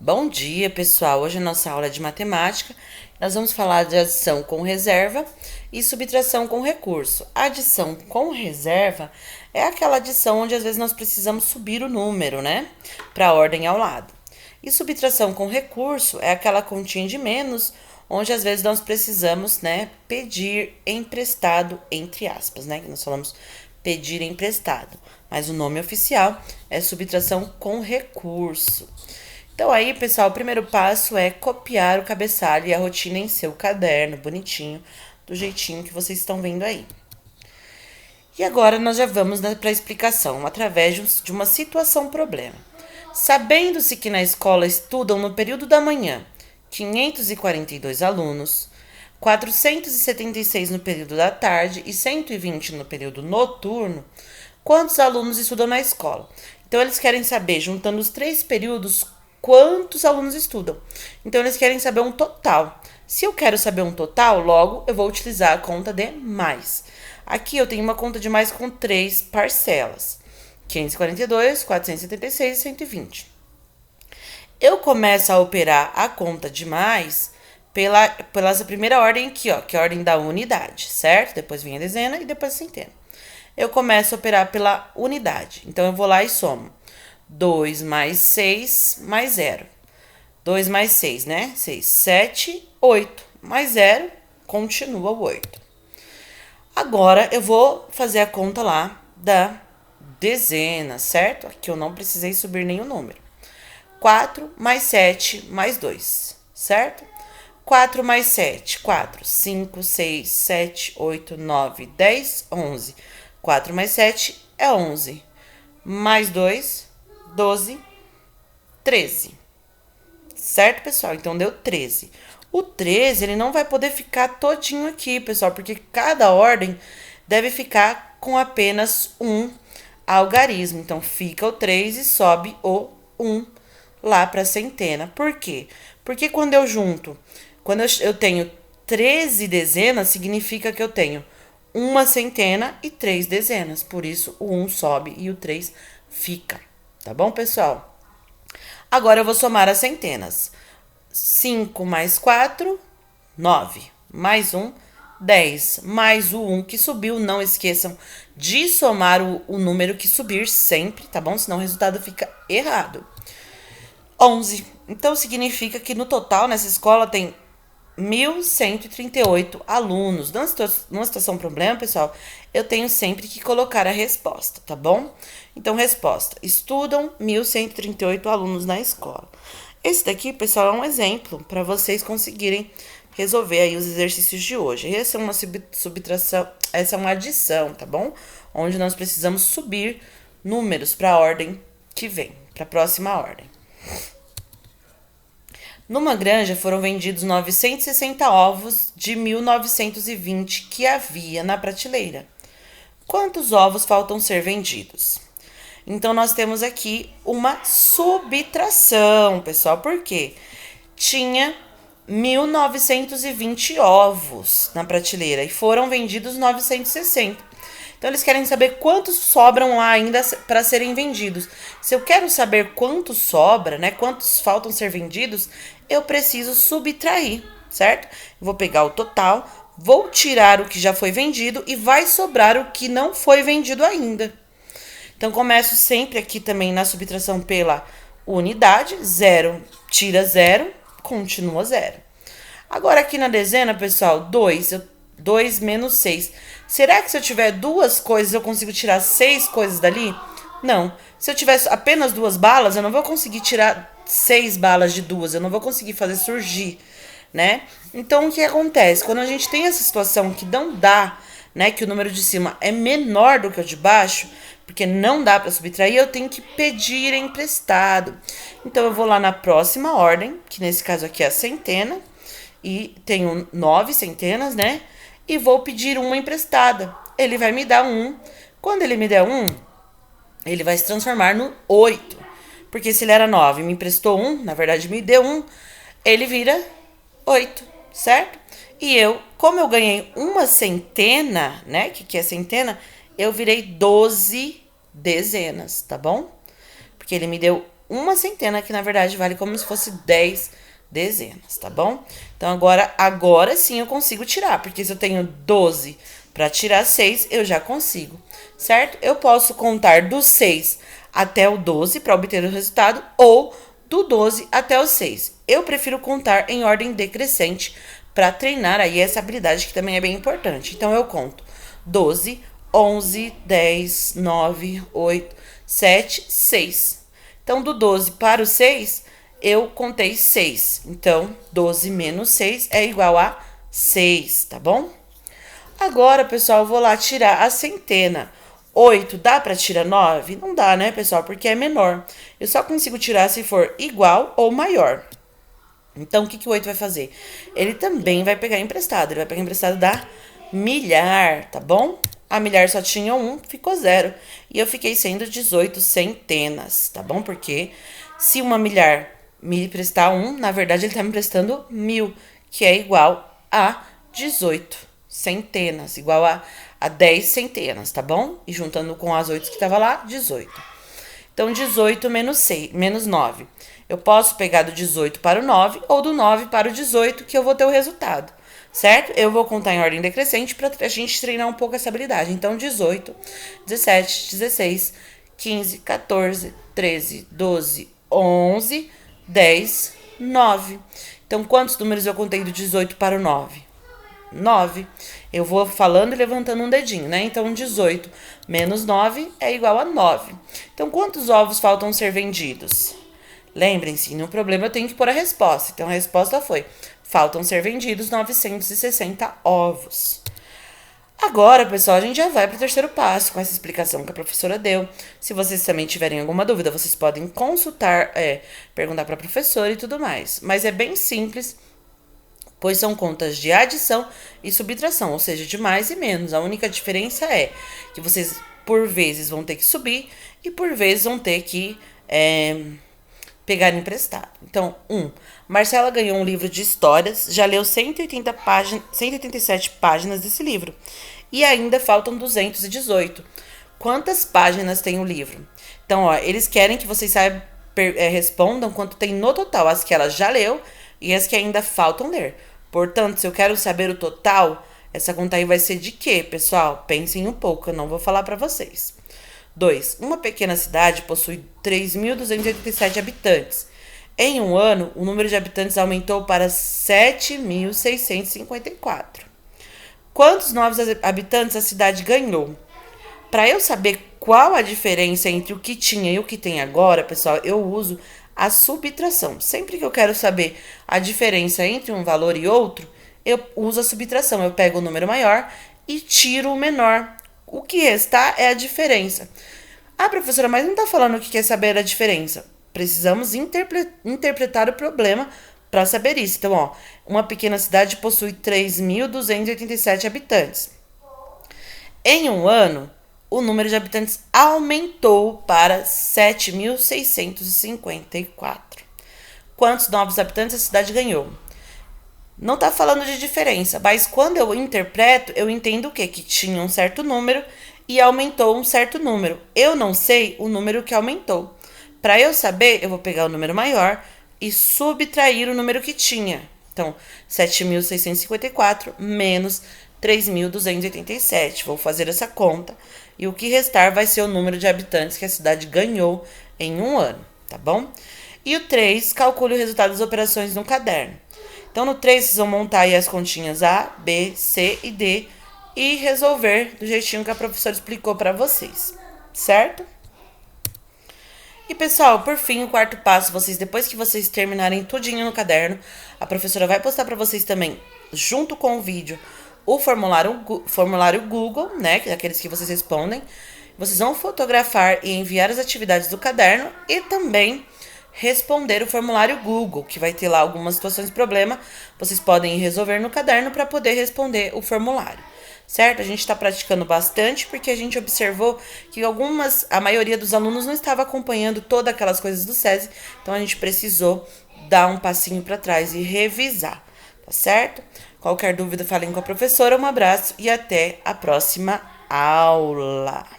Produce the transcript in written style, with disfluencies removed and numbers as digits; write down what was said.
Bom dia, pessoal. Hoje é nossa aula de matemática. Nós vamos falar de adição com reserva e subtração com recurso. A adição com reserva é aquela adição onde às vezes nós precisamos subir o número, né, para a ordem ao lado. E subtração com recurso é aquela continha de menos, onde às vezes nós precisamos, né, pedir emprestado, entre aspas, né, que nós falamos pedir emprestado. Mas o nome oficial é subtração com recurso. Então aí, pessoal, o primeiro passo é copiar o cabeçalho e a rotina em seu caderno, bonitinho, do jeitinho que vocês estão vendo aí. E agora nós já vamos para a explicação, através de uma situação-problema. Sabendo-se que na escola estudam no período da manhã 542 alunos, 476 no período da tarde e 120 no período noturno, quantos alunos estudam na escola? Então, eles querem saber, juntando os três períodos, quantos alunos estudam. Então, eles querem saber um total. Se eu quero saber um total, logo eu vou utilizar a conta de mais. Aqui eu tenho uma conta de mais com três parcelas: 542, 476 e 120. Eu começo a operar a conta de mais pela essa primeira ordem aqui, ó, que é a ordem da unidade, certo? Depois vem a dezena e depois a centena. Eu começo a operar pela unidade. Então, eu vou lá e somo 2 mais 6 mais 0. 2 mais 6, né? 6, 7, 8. Mais 0, continua o 8. Agora, eu vou fazer a conta lá da dezena, certo? Aqui eu não precisei subir nenhum número. 4 mais 7 mais 2, certo? 4 mais 7, 4, 5, 6, 7, 8, 9, 10, 11. 4 mais 7 é 11. Mais 2, 12, 13. Certo, pessoal? Então, deu 13. O 13, ele não vai poder ficar todinho aqui, pessoal, porque cada ordem deve ficar com apenas um algarismo. Então, fica o 3 e sobe o 1 lá para a centena. Por quê? Porque quando eu tenho 13 dezenas, significa que eu tenho uma centena e 3 dezenas. Por isso, o 1 sobe e o 3 fica. Tá bom, pessoal? Agora eu vou somar as centenas. 5 mais 4, 9. Mais 1, 10. Mais o 1 que subiu. Não esqueçam de somar o número que subir sempre, tá bom? Senão o resultado fica errado. 11. Então, significa que no total, nessa escola, tem 1.138 alunos. Numa situação problema, pessoal, eu tenho sempre que colocar a resposta, tá bom? Então, resposta: estudam 1.138 alunos na escola. Esse daqui, pessoal, é um exemplo para vocês conseguirem resolver aí os exercícios de hoje. Essa é uma subtração, essa é uma adição, tá bom? Onde nós precisamos subir números para a ordem que vem, para a próxima ordem. Numa granja foram vendidos 960 ovos de 1920 que havia na prateleira. Quantos ovos faltam ser vendidos? Então, nós temos aqui uma subtração, pessoal. Por quê? Tinha 1920 ovos na prateleira e foram vendidos 960. Então, eles querem saber quantos sobram lá ainda para serem vendidos. Se eu quero saber quanto sobra, né, quantos faltam ser vendidos, eu preciso subtrair, certo? Eu vou pegar o total, vou tirar o que já foi vendido e vai sobrar o que não foi vendido ainda. Então, começo sempre aqui também na subtração pela unidade. 0 tira 0, continua 0. Agora, aqui na dezena, pessoal, 2 menos 6. Será que se eu tiver duas coisas, eu consigo tirar 6 coisas dali? Não. Se eu tiver apenas 2 balas, eu não vou conseguir tirar 6 balas de 2. Eu não vou conseguir fazer surgir, né? Então, o que acontece? Quando a gente tem essa situação que não dá, né, que o número de cima é menor do que o de baixo, porque não dá para subtrair, eu tenho que pedir emprestado. Então, eu vou lá na próxima ordem, que nesse caso aqui é a centena, e tenho 9 centenas, né? E vou pedir uma emprestada. Ele vai me dar 1. Quando ele me der 1, ele vai se transformar no 8. Porque se ele era 9 e me emprestou 1, na verdade me deu 1, ele vira 8, certo? E eu, como eu ganhei uma centena, né? Que é centena? Eu virei 12 dezenas, tá bom? Porque ele me deu uma centena, que na verdade vale como se fosse 10 dezenas, tá bom? Então agora sim eu consigo tirar, porque se eu tenho 12 para tirar 6, eu já consigo, certo? Eu posso contar do 6 até o 12 para obter o resultado, ou do 12 até o 6. Eu prefiro contar em ordem decrescente para treinar aí essa habilidade, que também é bem importante. Então eu conto 12, 11, 10, 9, 8, 7, 6. Então do 12 para o 6, eu contei 6. Então 12 menos 6 é igual a 6, tá bom? Agora, pessoal, eu vou lá tirar a centena. 8 dá para tirar 9? Não dá, né, pessoal? Porque é menor. Eu só consigo tirar se for igual ou maior. Então, o que o 8 vai fazer? Ele também vai pegar emprestado. Ele vai pegar emprestado da milhar, tá bom? A milhar só tinha 1, ficou 0. E eu fiquei sendo 18 centenas, tá bom? Porque se uma milhar me emprestar 1, na verdade ele tá me emprestando 1000, que é igual a 18 centenas, igual a 10 centenas, tá bom? E juntando com as 8 que tava lá, 18. Então, 18 menos 9. Eu posso pegar do 18 para o 9 ou do 9 para o 18, que eu vou ter o resultado, certo? Eu vou contar em ordem decrescente para a gente treinar um pouco essa habilidade. Então, 18, 17, 16, 15, 14, 13, 12, 11, 10, 9. Então, quantos números eu contei do 18 para o 9? 9. Eu vou falando e levantando um dedinho, né? Então, 18 menos 9 é igual a 9. Então, quantos ovos faltam ser vendidos? Lembrem-se, no problema eu tenho que pôr a resposta. Então, a resposta foi: faltam ser vendidos 960 ovos. Agora, pessoal, a gente já vai para o terceiro passo com essa explicação que a professora deu. Se vocês também tiverem alguma dúvida, vocês podem consultar, perguntar para a professora e tudo mais. Mas é bem simples, pois são contas de adição e subtração, ou seja, de mais e menos. A única diferença é que vocês, por vezes, vão ter que subir e, por vezes, vão ter que pegar emprestado. Então, Marcela ganhou um livro de histórias, já leu 187 páginas desse livro e ainda faltam 218. Quantas páginas tem o livro? Então, ó, eles querem que vocês respondam quanto tem no total, as que ela já leu e as que ainda faltam ler. Portanto, se eu quero saber o total, essa conta aí vai ser de quê, pessoal? Pensem um pouco, eu não vou falar para vocês. 2. Uma pequena cidade possui 3.287 habitantes. Em um ano, o número de habitantes aumentou para 7.654. Quantos novos habitantes a cidade ganhou? Para eu saber qual a diferença entre o que tinha e o que tem agora, pessoal, eu uso a subtração. Sempre que eu quero saber a diferença entre um valor e outro, eu uso a subtração. Eu pego o número maior e tiro o menor. O que restar é a diferença. Ah, professora, mas não está falando o que quer saber a diferença. Precisamos interpretar o problema para saber isso. Então, ó, uma pequena cidade possui 3.287 habitantes. Em um ano, o número de habitantes aumentou para 7.654. Quantos novos habitantes a cidade ganhou? Não está falando de diferença, mas quando eu interpreto, eu entendo o quê? Que tinha um certo número e aumentou um certo número. Eu não sei o número que aumentou. Para eu saber, eu vou pegar o número maior e subtrair o número que tinha. Então, 7.654 menos 3.287. Vou fazer essa conta. E o que restar vai ser o número de habitantes que a cidade ganhou em um ano, tá bom? E o 3, calcule o resultado das operações no caderno. Então, no 3, vocês vão montar aí as continhas A, B, C e D e resolver do jeitinho que a professora explicou para vocês, certo? E, pessoal, por fim, o quarto passo, depois que vocês terminarem tudinho no caderno, a professora vai postar para vocês também, junto com o vídeo, o formulário Google, né, aqueles que vocês respondem. Vocês vão fotografar e enviar as atividades do caderno e também responder o formulário Google, que vai ter lá algumas situações de problema. Vocês podem resolver no caderno para poder responder o formulário, certo? A gente está praticando bastante porque a gente observou que a maioria dos alunos não estava acompanhando todas aquelas coisas do SESI, então a gente precisou dar um passinho para trás e revisar, tá certo? Qualquer dúvida, falem com a professora. Um abraço e até a próxima aula.